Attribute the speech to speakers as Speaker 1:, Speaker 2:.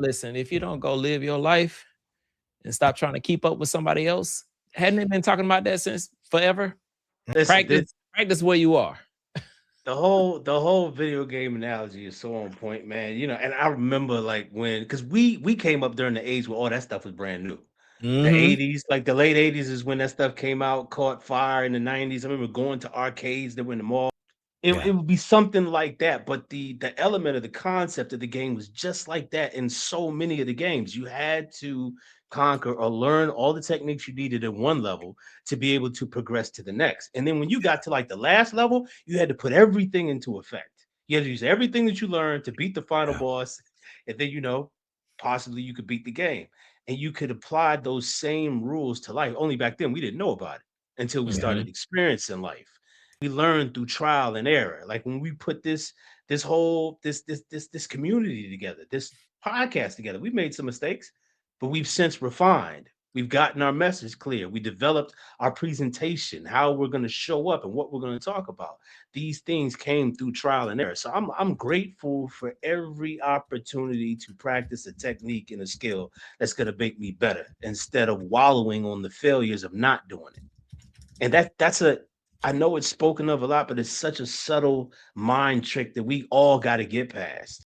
Speaker 1: Listen, if you don't go live your life and stop trying to keep up with somebody else, hadn't they been talking about that since forever?
Speaker 2: Listen,
Speaker 1: Practice,
Speaker 2: this
Speaker 1: practice where you are.
Speaker 2: the whole video game analogy is so on point, man. And I remember like when because we came up during the age where all that stuff was brand new. The
Speaker 1: Mhm.
Speaker 2: 80s, like the late 80s is when that stuff came out, caught fire in the 90s. I remember going to arcades that were in the mall. It
Speaker 1: Yeah.
Speaker 2: would be something like that, but the element of the concept of the game was just like that in so many of the games. You had to conquer or learn all the techniques you needed at one level to be able to progress to the next. And then when you got to like the last level, you had to put everything into effect. You had to use everything that you learned to beat the final
Speaker 1: Yeah.
Speaker 2: boss, and then possibly you could beat the game. And you could apply those same rules to life. Only back then we didn't know about it until we
Speaker 1: Mhm.
Speaker 2: started experiencing life. We learn through trial and error. Like when we put this whole this community together, this podcast together, we made some mistakes, but we've since refined. We've gotten our message clear. We developed our presentation, how we're going to show up and what we're going to talk about. These things came through trial and error. So I'm grateful for every opportunity to practice a technique and a skill that's going to make me better instead of wallowing on the failures of not doing it. And that's a I know it's spoken of a lot, but it's such a subtle mind trick that we all got to get past.